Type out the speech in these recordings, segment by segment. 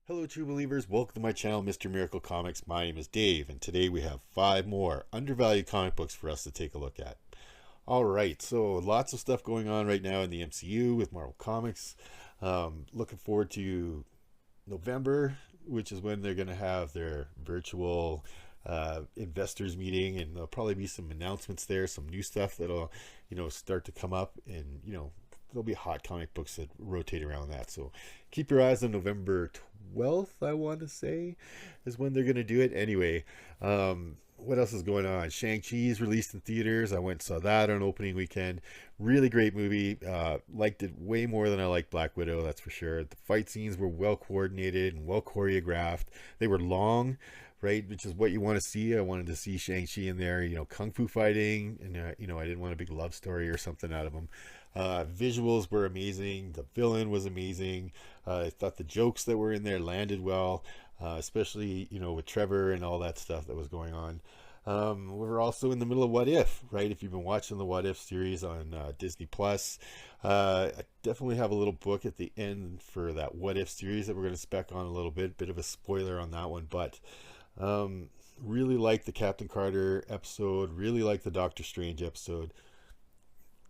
Hello, true believers. Welcome to my channel, Mr. Miracle Comics. My name is Dave, and today we have 5 more undervalued comic books for us to take a look at. All right, so lots of stuff going on right now in the MCU with Marvel Comics. Looking forward to November, which is when they're going to have their virtual investors meeting, and there'll probably be some announcements there, some new stuff that'll, start to come up, and there'll be hot comic books that rotate around that. So keep your eyes on November 12th, I want to say, is when they're going to do it. Anyway, what else is going on? Shang-Chi is released in theaters. I went and saw that on opening weekend. Really great movie. Liked it way more than I liked Black Widow, that's for sure. The fight scenes were well coordinated and well choreographed. They were long, right, which is what you want to see. I wanted to see Shang-Chi in there, kung fu fighting, and I didn't want a big love story or something out of him. Visuals were amazing. The villain was amazing. I thought the jokes that were in there landed well, especially with Trevor and all that stuff that was going on. We're also in the middle of What If, right? If you've been watching the What If series on Disney Plus, I definitely have a little book at the end for that What If series that we're going to spec on a little bit of a spoiler on that one, but really like the Captain Carter episode, really like the Doctor Strange episode.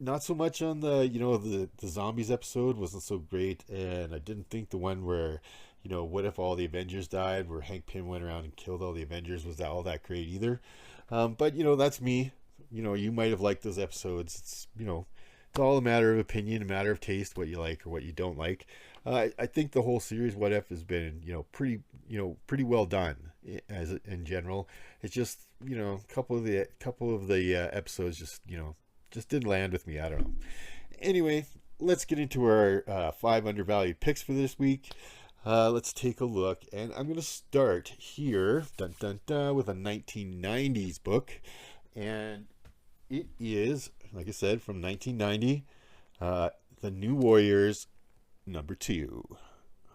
Not so much on the zombies episode wasn't so great, and I didn't think the one where what if all the Avengers died, where Hank Pym went around and killed all the Avengers, was that all that great either. But that's me. You might have liked those episodes. It's all a matter of opinion, a matter of taste, what you like or what you don't like. I think the whole series What If has been pretty well done as in general. It's just a couple of the episodes just didn't land with me. I don't know. Anyway, let's get into our 5 undervalued picks for this week. Let's take a look, and I'm going to start here, dun, dun, dun, with a 1990s book, and it is, like I said, from 1990, The New Warriors, #2.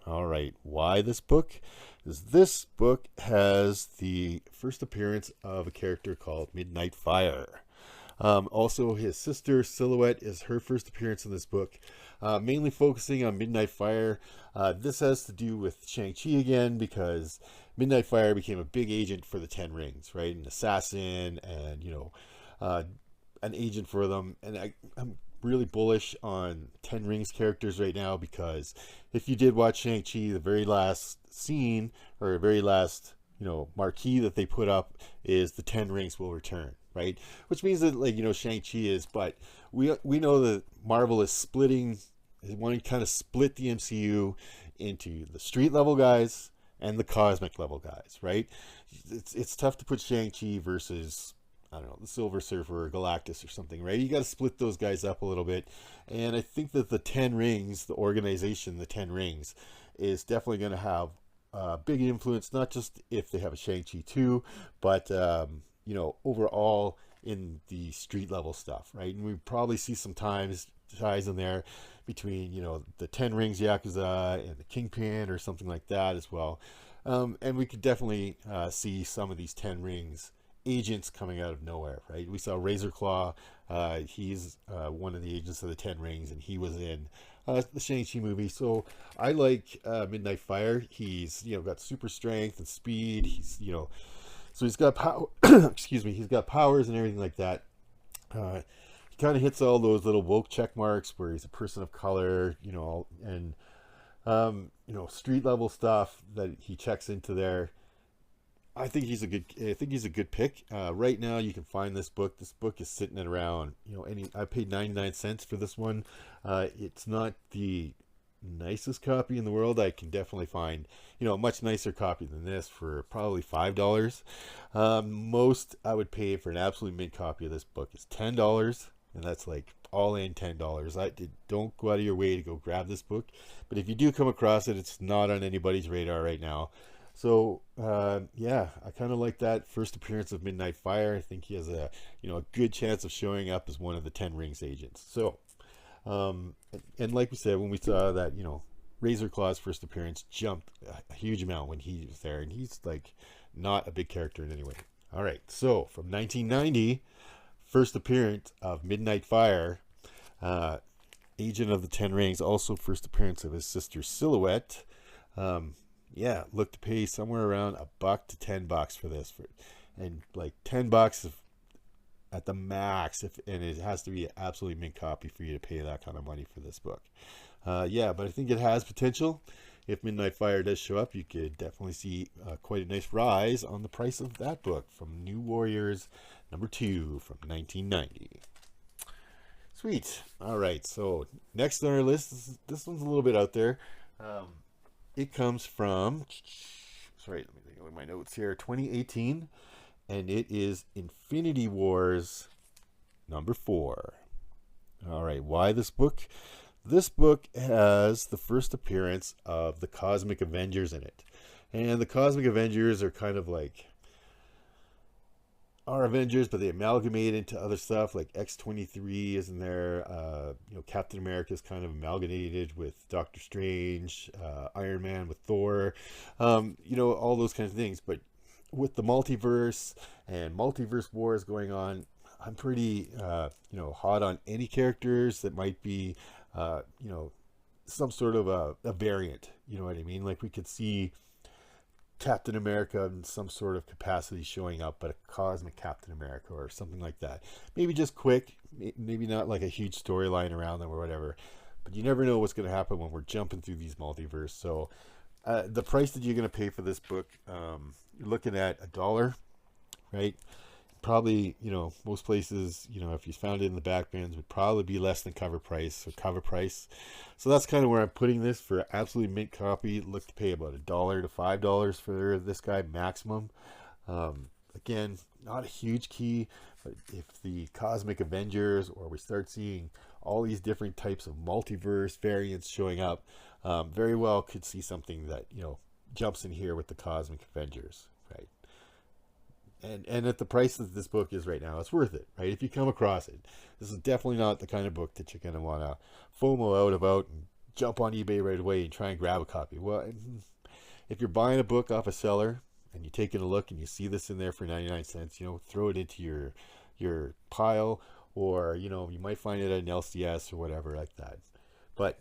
All right, why this book? Because this book has the first appearance of a character called Midnight Fire. Also, his sister Silhouette is her first appearance in this book, mainly focusing on Midnight Fire. This has to do with Shang-Chi again, because Midnight Fire became a big agent for the Ten Rings, right? An assassin and, an agent for them. And I'm really bullish on Ten Rings characters right now, because if you did watch Shang-Chi, the very last scene, or the very last, marquee that they put up is the Ten Rings will return. Right, which means that Shang-Chi is, but we know that Marvel is splitting, is wanting to kind of split the MCU into the street level guys and the cosmic level guys, right? It's tough to put Shang-Chi versus, I don't know, the Silver Surfer or Galactus or something, right? You got to split those guys up a little bit, and I think that the Ten Rings, the organization, the Ten Rings, is definitely going to have a big influence, not just if they have a Shang-Chi 2, but overall in the street level stuff, right? And we probably see some ties in there between, the Ten Rings Yakuza and the Kingpin or something like that as well. And we could definitely see some of these Ten Rings agents coming out of nowhere, right? We saw Razor Claw. He's one of the agents of the Ten Rings, and he was in the Shang-Chi movie. So I like Midnight Fire. He's, got super strength and speed. He's, so he's got power. Excuse me. He's got powers and everything like that. He kind of hits all those little woke check marks where he's a person of color, and street level stuff that he checks into there. I think he's a good pick. Right now, you can find this book. This book is sitting at around, I paid 99 cents for this one. It's not the nicest copy in the world. I can definitely find a much nicer copy than this for probably $5. Most I would pay for an absolute mint copy of this book is $10, and that's like all in $10. Don't go out of your way to go grab this book, but if you do come across it, it's not on anybody's radar right now. So yeah, I kind of like that first appearance of Midnight Fire. I think he has a a good chance of showing up as one of the Ten Rings agents. So and like we said, when we saw that, Razor Claw's first appearance jumped a huge amount when he was there, and he's like not a big character in any way. All right, so from 1990, first appearance of Midnight Fire, agent of the Ten Rings, also first appearance of his sister Silhouette. yeah, look to pay somewhere around $1 to $10 for this, and like $10 at the max, and it has to be an absolutely mint copy for you to pay that kind of money for this book. Yeah, but I think it has potential. If Midnight Fire does show up, you could definitely see quite a nice rise on the price of that book from New Warriors #2 from 1990. Sweet. All right, so next on our list, this one's a little bit out there. It comes from, sorry, let me think of my notes here, 2018, and it is Infinity Wars #4. All right, why this book? This book has the first appearance of the Cosmic Avengers in it. And the Cosmic Avengers are kind of like our Avengers, but they amalgamate into other stuff, like X-23 is in there. Captain America is kind of amalgamated with Doctor Strange, Iron Man with Thor, all those kinds of things. But with the multiverse and multiverse wars going on, I'm pretty, hot on any characters that might be, some sort of a variant. You know what I mean? Like we could see Captain America in some sort of capacity showing up, but a cosmic Captain America or something like that. Maybe just quick, maybe not like a huge storyline around them or whatever. But you never know what's going to happen when we're jumping through these multiverse. So the price that you're going to pay for this book, you're looking at $1, right? Probably, most places, if you found it in the back bins, would probably be less than cover price or cover price. So that's kind of where I'm putting this for absolutely mint copy. Look to pay about $1 to $5 for this guy maximum. Again, not a huge key, but if the Cosmic Avengers, or we start seeing all these different types of multiverse variants showing up, very well could see something that, jumps in here with the Cosmic Avengers, right? And at the price that this book is right now, it's worth it, right? If you come across it, this is definitely not the kind of book that you're going to want to FOMO out about and jump on eBay right away and try and grab a copy. Well, if you're buying a book off a seller and you're taking a look and you see this in there for 99 cents, throw it into your pile, or, you might find it at an LCS or whatever like that. But,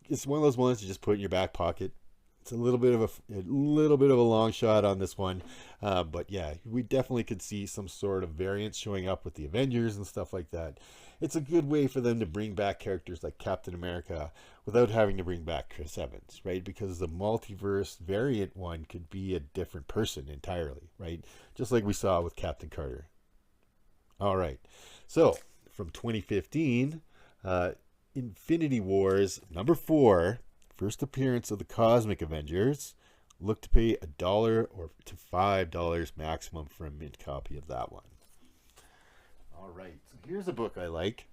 it's one of those ones you just put in your back pocket. It's a little bit of a long shot on this one, but yeah, we definitely could see some sort of variants showing up with the Avengers and stuff like that. It's a good way for them to bring back characters like Captain America without having to bring back Chris Evans, right? Because the multiverse variant one could be a different person entirely, right? Just like we saw with Captain Carter. All right, so from 2015, Infinity Wars #4. First appearance of the Cosmic Avengers. Look to pay $1 or to $5 maximum for a mint copy of that one. All right, so here's a book I like.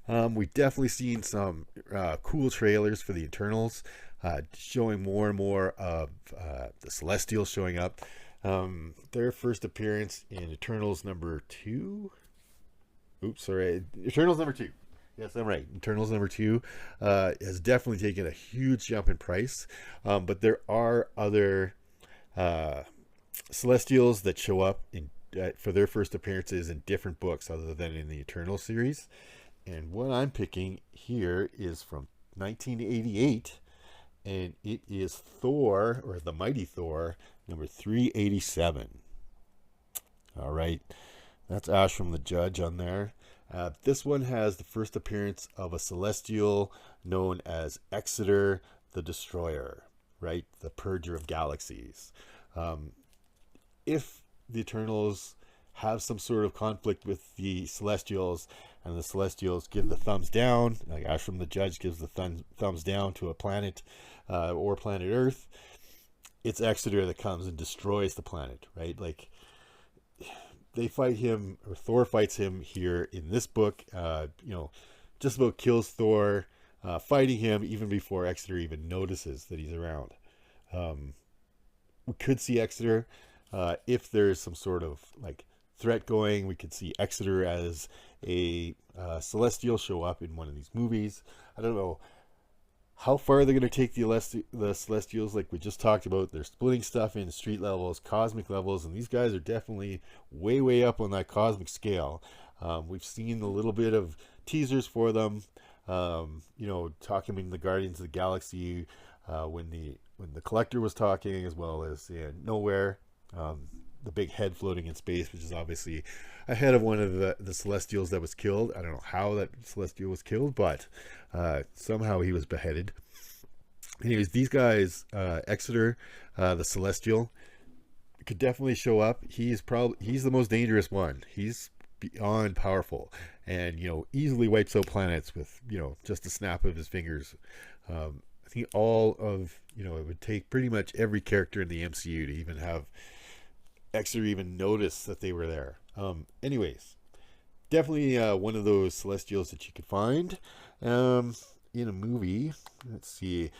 We've definitely seen some cool trailers for the Eternals, showing more and more of the Celestials showing up. Their first appearance in Eternals #2. Eternals #2. Yes, I'm right. Eternals #2 has definitely taken a huge jump in price. But there are other Celestials that show up for their first appearances in different books other than in the Eternal series. And what I'm picking here is from 1988, and it is Thor, or the Mighty Thor, #387. All right. That's Ash from the Judge on there. This one has the first appearance of a Celestial known as Exitar the Destroyer, right? The Purger of Galaxies. If the Eternals have some sort of conflict with the Celestials, and the Celestials give the thumbs down, like Ash from the Judge gives the thumbs down to a planet or planet Earth, it's Exitar that comes and destroys the planet, right? Like, they fight him, or Thor fights him here in this book, just about kills Thor, fighting him even before Exitar even notices that he's around. We could see Exitar, if there's some sort of like threat going, we could see Exitar as a Celestial show up in one of these movies. I don't know how far they're going to take the Celestials. Like we just talked about, they're splitting stuff in street levels, cosmic levels, and these guys are definitely way up on that cosmic scale. We've seen a little bit of teasers for them. You know, talking in the Guardians of the Galaxy, when the Collector was talking, as well as in Nowhere, the big head floating in space, which is obviously a head of one of the Celestials that was killed. I don't know how that Celestial was killed, but somehow he was beheaded. Anyways, these guys, Exitar, the Celestial, could definitely show up. He's the most dangerous one. He's beyond powerful, and you know, easily wipes out planets with, you know, just a snap of his fingers. I think all of, you know, it would take pretty much every character in the MCU to even have Exitar even notice that they were there. Anyways, definitely one of those Celestials that you could find in a movie. Let's see.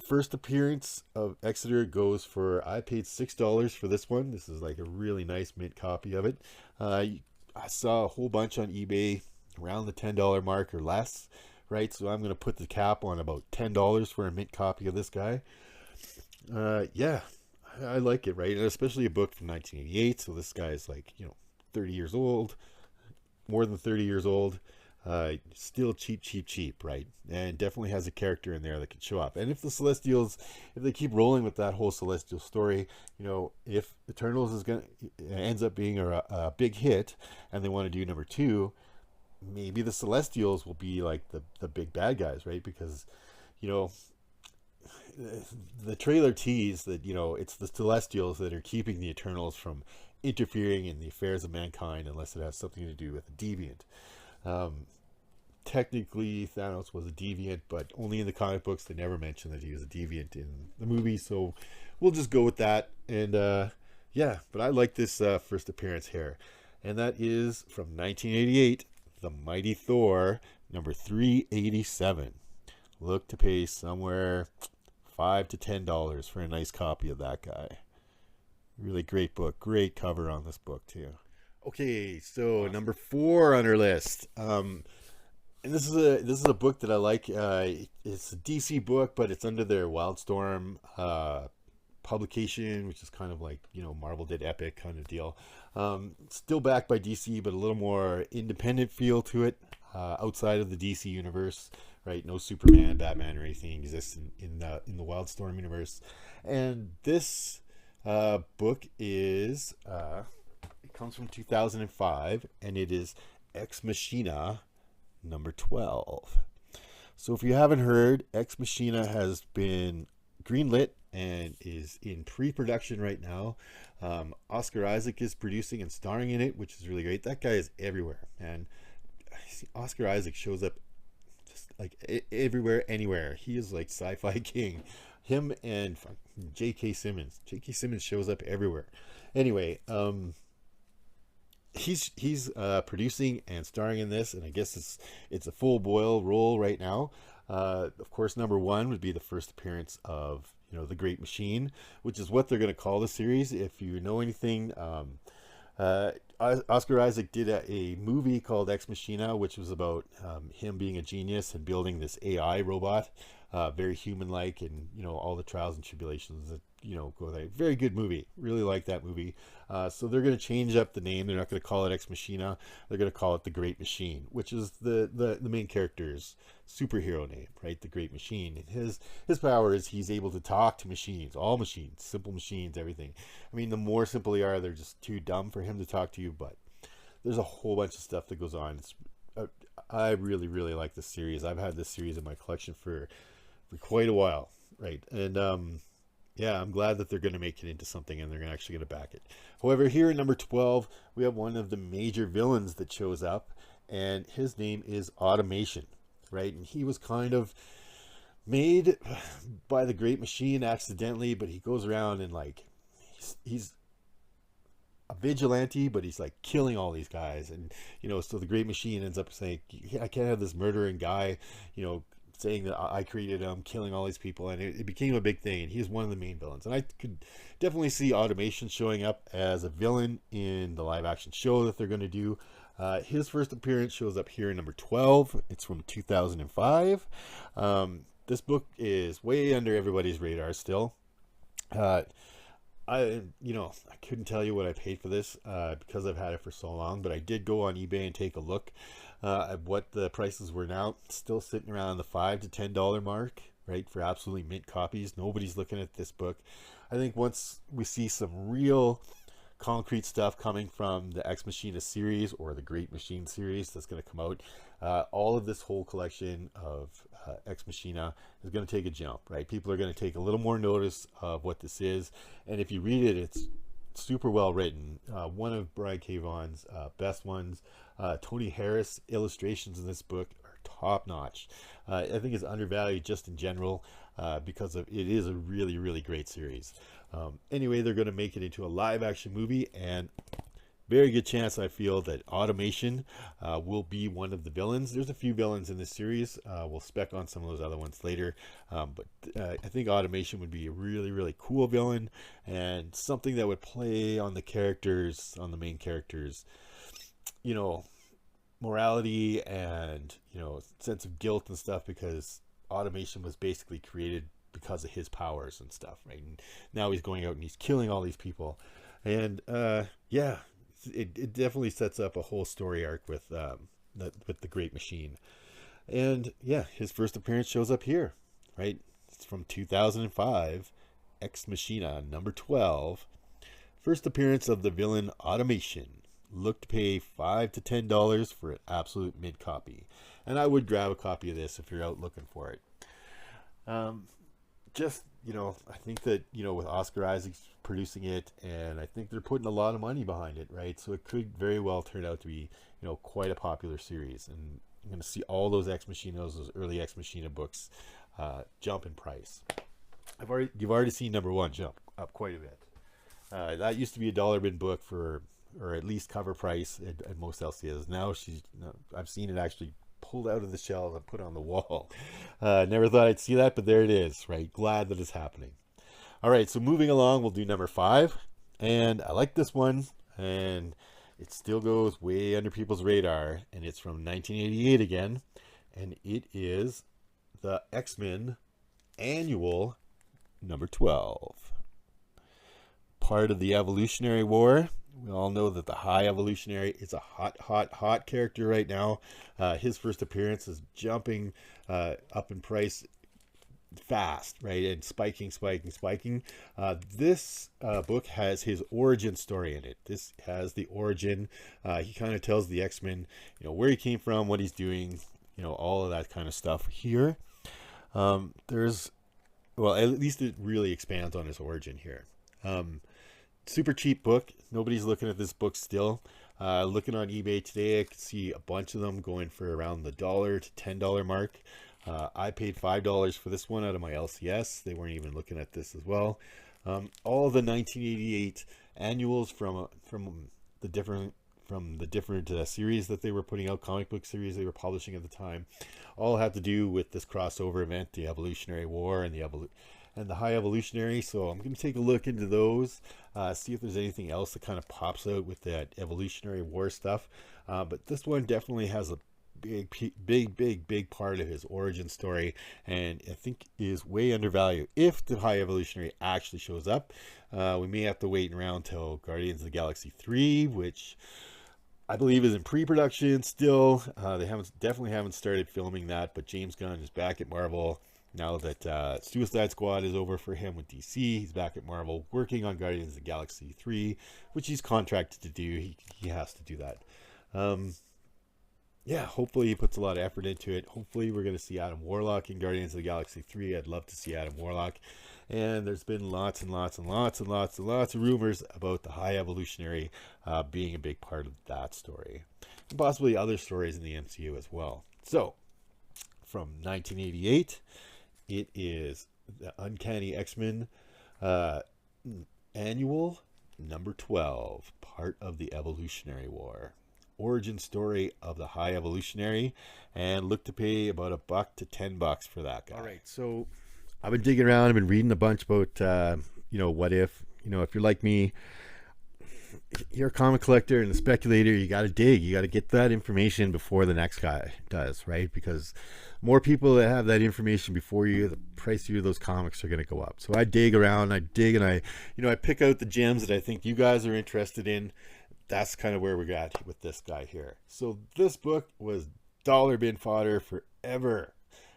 First appearance of Exitar goes for, I paid $6 for this one. This is like a really nice mint copy of it. I saw a whole bunch on eBay around the $10 mark or less, right? So I'm going to put the cap on about $10 for a mint copy of this guy. Yeah, I like it, right? And especially a book from 1988. So this guy is like, you know, 30 years old, more than 30 years old. Still cheap, right? And definitely has a character in there that can show up. And if the Celestials, if they keep rolling with that whole Celestial story, you know, if Eternals ends up being a big hit, and they want to do number 2, maybe the Celestials will be like the big bad guys, right? Because, you know, the trailer teased that, you know, it's the Celestials that are keeping the Eternals from interfering in the affairs of mankind unless it has something to do with a deviant. Technically Thanos was a deviant, but only in the comic books. They never mentioned that he was a deviant in the movie, so we'll just go with that. And yeah, but I like this first appearance here, and that is from 1988, The Mighty Thor, number 387. Look to pay somewhere $5 to $10 for a nice copy of that guy. Really great book, great cover on this book too. Okay, so number 4 on our list, and this is a book that I like. It's a DC book, but it's under their Wildstorm publication, which is kind of like, you know, Marvel did Epic kind of deal. Still backed by DC, but a little more independent feel to it, outside of the DC universe, right? No Superman, Batman, or anything exists in the Wildstorm universe. And this book is it comes from 2005, and it is Ex Machina number 12. So if you haven't heard, Ex Machina has been greenlit and is in pre-production right now. Oscar Isaac is producing and starring in it, which is really great. That guy is everywhere, and Oscar Isaac shows up just like everywhere, anywhere. He is like sci-fi king. Him and J.K. Simmons. J.K. Simmons shows up everywhere. Anyway, he's producing and starring in this, and I guess it's a full boil role right now. Of course, number 1 would be the first appearance of, you know, the Great Machine, which is what they're going to call the series. If you know anything, Oscar Isaac did a movie called Ex Machina, which was about him being a genius and building this AI robot, very human-like, and, you know, all the trials and tribulations that, you know, go there. Very good movie. Really like that movie. So they're going to change up the name. They're not going to call it Ex Machina. They're going to call it the Great Machine, which is the main character's superhero name, right? The Great Machine. And his power is he's able to talk to machines, all machines, simple machines, everything. I mean, the more simple they are, they're just too dumb for him to talk to you, but there's a whole bunch of stuff that goes on. I really, really like this series. I've had this series in my collection for quite a while, right? And yeah, I'm glad that they're going to make it into something, and they're actually going to back it. However, here in number 12, we have one of the major villains that shows up, and his name is Automation, right? And he was kind of made by the Great Machine accidentally, but he goes around and like he's a vigilante, but he's like killing all these guys. And, you know, so the Great Machine ends up saying, yeah, I can't have this murdering guy, you know, saying that I created him, killing all these people, and it became a big thing, and he's one of the main villains. And I could definitely see Automation showing up as a villain in the live action show that they're going to do. His first appearance shows up here in number 12. It's from 2005. This book is way under everybody's radar still. I couldn't tell you what I paid for this because I've had it for so long, but I did go on eBay and take a look. what the prices were now, still sitting around the $5 to $10 mark, right, for absolutely mint copies. Nobody's looking at this book. I think once we see some real concrete stuff coming from the Ex Machina series or the Great Machine series that's going to come out, all of this whole collection of Ex Machina is going to take a jump, right? People are going to take a little more notice of what this is, and if you read it, it's super well written. One of Brian K. Vaughan's best ones. Tony Harris illustrations in this book are top notch. I think it's undervalued just in general because of it is a really, really great series. Anyway, they're going to make it into a live action movie, and very good chance I feel that Automation will be one of the villains. There's a few villains in this series. We'll spec on some of those other ones later, but I think Automation would be a really, really cool villain, and something that would play on the characters, on the main characters, you know, morality and, you know, sense of guilt and stuff, because Automation was basically created because of his powers and stuff, right? And now he's going out and he's killing all these people, and yeah, it definitely sets up a whole story arc with the Great Machine. And yeah, his first appearance shows up here, right? It's from 2005, Ex Machina number 12. First appearance of the villain Automation. Look to pay $5 to $10 for an absolute mid copy, and I would grab a copy of this if you're out looking for it. Just, you know, I think that, you know, with Oscar Isaac producing it, and I think they're putting a lot of money behind it, right? So it could very well turn out to be, you know, quite a popular series, and I'm going to see all those Ex Machinas, those early Ex Machina books, jump in price. You've already seen number 1 jump up quite a bit. That used to be a $1 bin book for, or at least cover price at most LCS. Now I've seen it actually pulled out of the shelves and put on the wall. Never thought I'd see that, but there it is, right? Glad that it's happening. All right, so moving along, we'll do number 5, and I like this one, and it still goes way under people's radar, and it's from 1988 again, and it is the X-Men Annual number 12. Part of the Evolutionary War. We all know that the High Evolutionary is a hot character right now. His first appearance is jumping up in price fast, right? And spiking. This book has his origin story in it. This has the origin. He kind of tells the X-Men, you know, where he came from, what he's doing, you know, all of that kind of stuff here. Well, at least it really expands on his origin here. Super cheap book. Nobody's looking at this book still. Looking on eBay today, I could see a bunch of them going for around the $1 to $10 mark. I paid $5 for this one out of my LCS. They weren't even looking at this as well. All the 1988 annuals from the different series that they were putting out, comic book series they were publishing at the time, all have to do with this crossover event, the Evolutionary War and the High Evolutionary. So I'm going to take a look into those, see if there's anything else that kind of pops out with that Evolutionary War stuff. But this one definitely has a big part of his origin story, and I think is way undervalued. If the High Evolutionary actually shows up, we may have to wait around till Guardians of the Galaxy 3, which I believe is in pre-production still. They definitely haven't started filming that, but James Gunn is back at Marvel. Now that Suicide Squad is over for him with DC, he's back at Marvel working on Guardians of the Galaxy 3, which he's contracted to do. He has to do that. Yeah, hopefully he puts a lot of effort into it. Hopefully we're going to see Adam Warlock in Guardians of the Galaxy 3. I'd love to see Adam Warlock. And there's been lots of rumors about the High Evolutionary being a big part of that story. And possibly other stories in the MCU as well. So, from 1988, it is the Uncanny X-Men Annual number 12, part of the Evolutionary War. Origin story of the High Evolutionary, and look to pay about $1 to $10 for that guy. All right, so I've been digging around. I've been reading a bunch about what if, if you're like me, you're a comic collector and a speculator, you got to dig. You got to get that information before the next guy does, right? Because more people that have that information before you, the price of those comics are going to go up. So I dig around, and I pick out the gems that I think you guys are interested in. that's kind of where we got with this guy here. So this book was dollar bin fodder forever,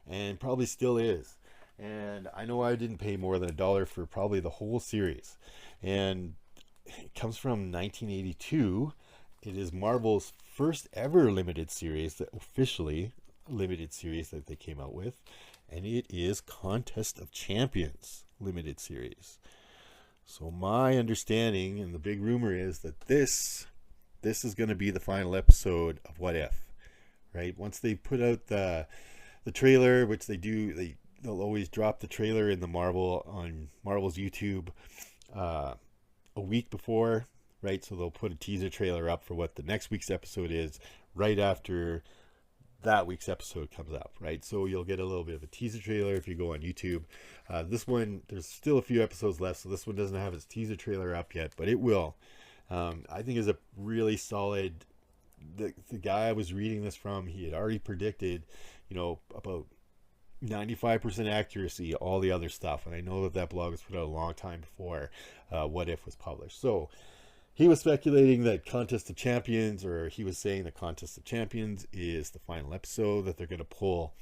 and probably still is. And I know I didn't pay more than $1 for probably the whole series. And it comes from 1982. It is Marvel's first ever limited series, that officially limited series that they came out with. And it is Contest of Champions limited series. So my understanding and the big rumor is that this is going to be the final episode of What If, right? Once they put out the trailer, which they'll always drop the trailer in the Marvel's YouTube a week before, right? So they'll put a teaser trailer up for what the next week's episode is right after that week's episode comes up, right? So you'll get a little bit of a teaser trailer if you go on YouTube. This one, there's still a few episodes left, so this one doesn't have its teaser trailer up yet, but it will. I think is a really solid. The guy I was reading this from, he had already predicted, about 95% accuracy, all the other stuff, and I know that blog was put out a long time before What If was published. So he was speculating that Contest of Champions, or he was saying that Contest of Champions is the final episode, that they're going to pull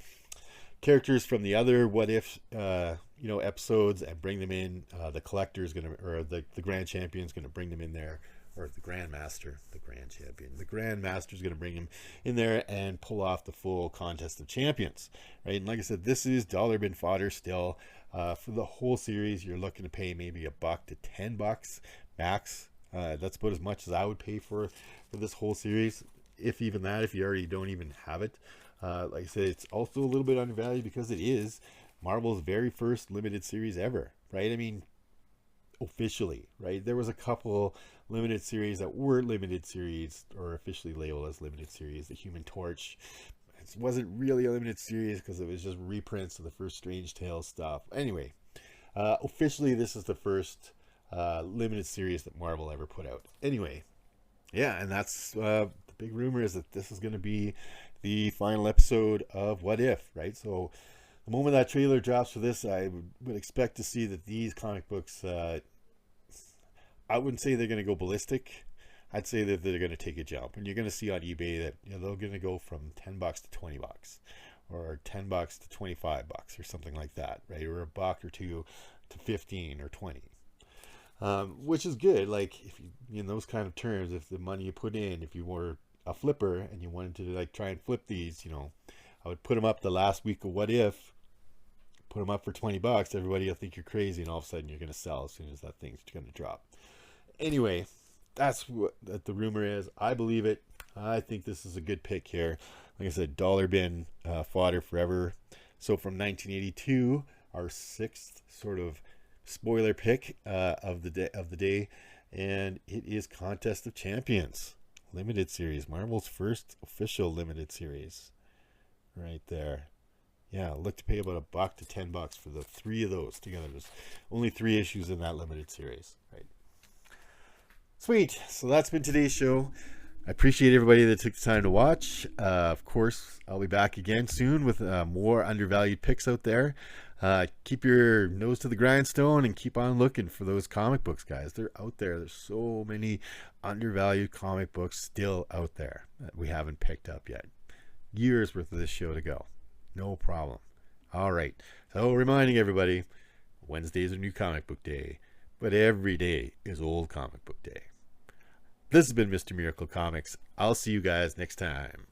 characters from the other What If, episodes and bring them in. The collector is going to, or the Grand Champion is going to bring them in there, or the Grandmaster, the Grand Champion. The Grandmaster is going to bring him in there and pull off the full Contest of Champions, right? And like I said, this is dollar bin fodder still. For the whole series, you're looking to pay maybe $1 to $10 max. That's about as much as I would pay for this whole series, if even that, if you already don't even have it. Like I said, it's also a little bit undervalued because it is Marvel's very first limited series ever, right? I mean, officially, right? There was a couple limited series that were limited series, or officially labeled as limited series. The Human Torch, it wasn't really a limited series because it was just reprints of the first Strange Tales stuff. Anyway, officially this is the first limited series that Marvel ever put out. Anyway, yeah, and that's the big rumor, is that this is going to be the final episode of What If, right? So the moment that trailer drops for this, I would expect to see that these comic books, I wouldn't say they're going to go ballistic. I'd say that they're going to take a jump, and you're going to see on eBay that they're going to go from $10 to $20, or $10 to $25, or something like that, right? Or $1 or $2 to 15 or 20. Which is good. Like, if you, in those kind of terms, if the money you put in, if you were a flipper and you wanted to like try and flip these, I would put them up the last week of What If, put them up for $20. Everybody will think you're crazy, and all of a sudden you're going to sell as soon as that thing's going to drop. Anyway, that's what the rumor is. I believe it. I think this is a good pick here. Like I said, dollar bin fodder forever. So from 1982, our sixth sort of spoiler pick of the day, and it is Contest of Champions limited series, Marvel's first official limited series, right there. Yeah, look to pay about $1 to $10 for the 3 of those together. There's only 3 issues in that limited series, right? Sweet. So that's been today's show. I appreciate everybody that took the time to watch. Of course, I'll be back again soon with more undervalued picks out there. Keep your nose to the grindstone and keep on looking for those comic books, guys. They're out there. There's so many undervalued comic books still out there that we haven't picked up yet. Years worth of this show to go. No problem. All right. So reminding everybody, Wednesdays are new comic book day, but every day is old comic book day. This has been Mr. Miracle Comics. I'll see you guys next time.